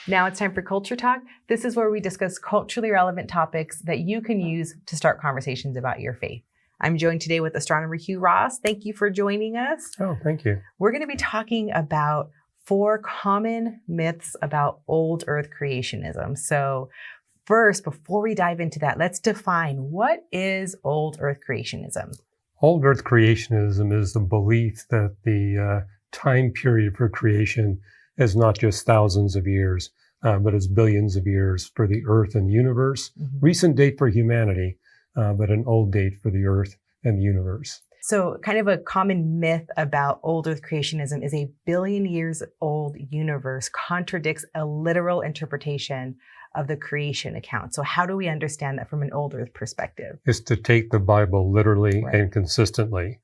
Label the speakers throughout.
Speaker 1: Now it's time for Culture Talk. This is where we discuss culturally relevant topics that you can use to start conversations about your faith. I'm joined today with astronomer Hugh Ross. Thank you for joining us.
Speaker 2: Oh, thank you.
Speaker 1: We're going to be talking about 4 common myths about old Earth creationism. So first, before we dive into that, let's define what is old Earth creationism.
Speaker 2: Old Earth creationism is the belief that the time period for creation is not just thousands of years, but is billions of years for the Earth and the universe. Mm-hmm. Recent date for humanity, but an old date for the Earth and the universe.
Speaker 1: So kind of a common myth about old Earth creationism is a billion years old universe contradicts a literal interpretation of the creation account. So how do we understand that from an old Earth perspective?
Speaker 2: It's to take the Bible literally and consistently.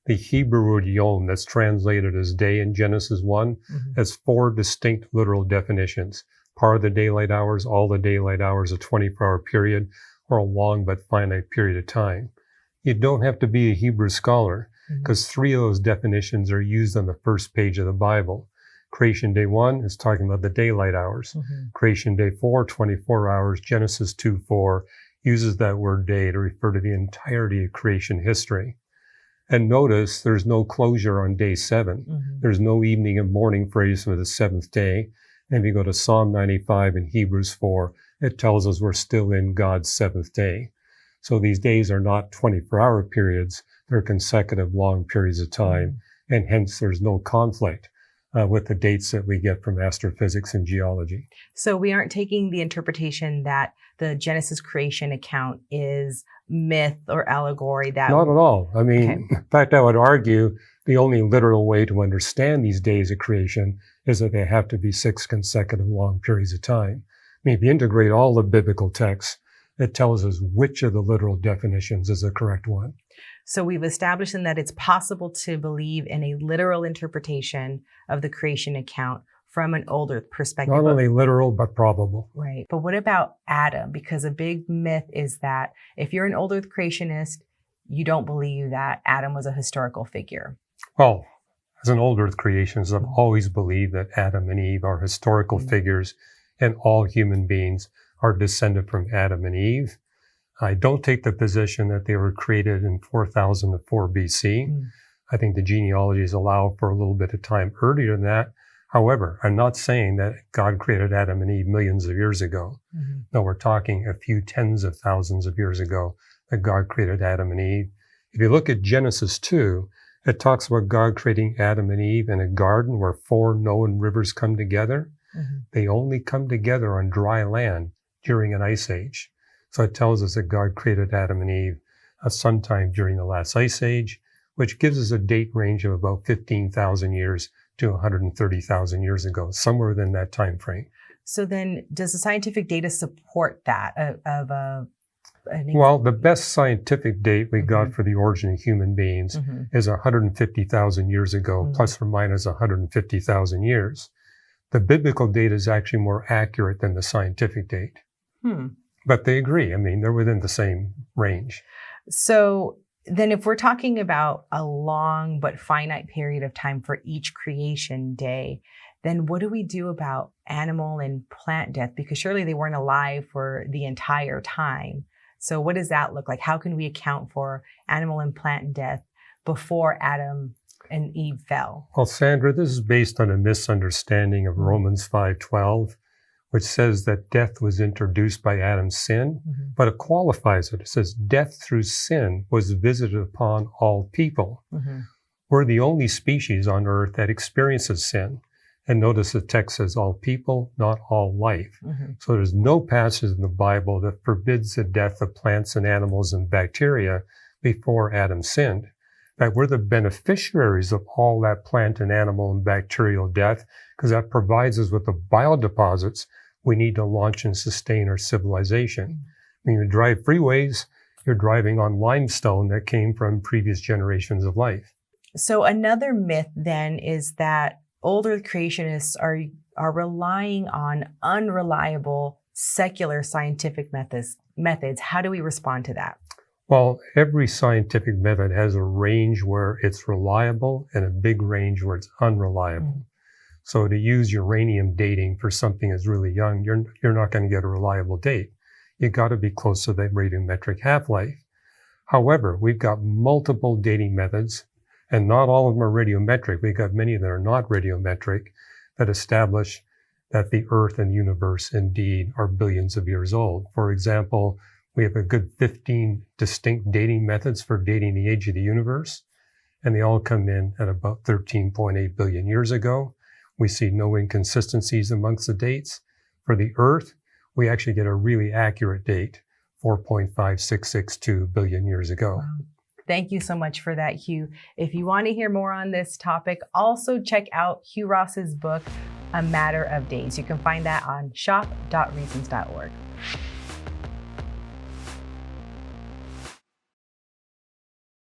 Speaker 2: The Hebrew word yom, that's translated as day in Genesis 1, has 4 distinct literal definitions. Part of the daylight hours, all the daylight hours, a 24-hour period, or a long but finite period of time. You don't have to be a Hebrew scholar, because 3 of those definitions are used on the first page of the Bible. Creation day 1 is talking about the daylight hours. Creation day 4, 24 hours. Genesis 2:4 uses that word day to refer to the entirety of creation history. And notice there's no closure on day 7. There's no evening and morning phrase for the 7th day. And if you go to Psalm 95 and Hebrews 4, it tells us we're still in God's 7th day. So these days are not 24-hour periods. They're consecutive long periods of time. And hence there's no conflict with the dates that we get from astrophysics and geology.
Speaker 1: So we aren't taking the interpretation that the Genesis creation account is myth or allegory. That
Speaker 2: Not at all. I mean, in fact, I would argue the only literal way to understand these days of creation is that they have to be 6 consecutive long periods of time. I mean, if you integrate all the biblical texts, it tells us which of the literal definitions is the correct one.
Speaker 1: So we've established that it's possible to believe in a literal interpretation of the creation account from an old Earth perspective.
Speaker 2: Not only literal, but probable.
Speaker 1: Right. But what about Adam? Because a big myth is that if you're an old Earth creationist, you don't believe that Adam was a historical figure.
Speaker 2: Well, as an old Earth creationist, I've always believed that Adam and Eve are historical figures, and all human beings are descended from Adam and Eve. I don't take the position that they were created in 4004 BC. I think the genealogies allow for a little bit of time earlier than that. However, I'm not saying that God created Adam and Eve millions of years ago. No, we're talking a few tens of thousands of years ago that God created Adam and Eve. If you look at Genesis 2, it talks about God creating Adam and Eve in a garden where 4 known rivers come together. They only come together on dry land during an ice age. So it tells us that God created Adam and Eve sometime during the last ice age, which gives us a date range of about 15,000 years to 130,000 years ago, somewhere within that time frame.
Speaker 1: So then does the scientific data support that?
Speaker 2: Well, the best scientific date we got for the origin of human beings is 150,000 years ago, plus or minus 150,000 years. The biblical date is actually more accurate than the scientific date. But they agree. I mean, they're within the same range.
Speaker 1: So then if we're talking about a long but finite period of time for each creation day, then what do we do about animal and plant death? Because surely they weren't alive for the entire time. So what does that look like? How can we account for animal and plant death before Adam and Eve fell?
Speaker 2: Well, Sandra, this is based on a misunderstanding of Romans 5:12. Which says that death was introduced by Adam's sin, but it qualifies it. It says death through sin was visited upon all people. We're the only species on earth that experiences sin. And notice the text says all people, not all life. So there's no passage in the Bible that forbids the death of plants and animals and bacteria before Adam sinned. In fact, we're the beneficiaries of all that plant and animal and bacterial death because that provides us with the biodeposits we need to launch and sustain our civilization. When you drive freeways, you're driving on limestone that came from previous generations of life.
Speaker 1: So another myth then is that old Earth creationists are relying on unreliable secular scientific methods. How do we respond to that?
Speaker 2: Well, every scientific method has a range where it's reliable and a big range where it's unreliable. So to use uranium dating for something that's really young, you're not going to get a reliable date. You got to be close to the radiometric half-life. However, we've got multiple dating methods, and not all of them are radiometric. We've got many that are not radiometric that establish that the Earth and universe indeed are billions of years old. For example, we have a good 15 distinct dating methods for dating the age of the universe, and they all come in at about 13.8 billion years ago. We see no inconsistencies amongst the dates. For the Earth, we actually get a really accurate date, 4.5662 billion years ago.
Speaker 1: Wow. Thank you so much for that, Hugh. If you want to hear more on this topic, also check out Hugh Ross's book, A Matter of Days. You can find that on shop.reasons.org.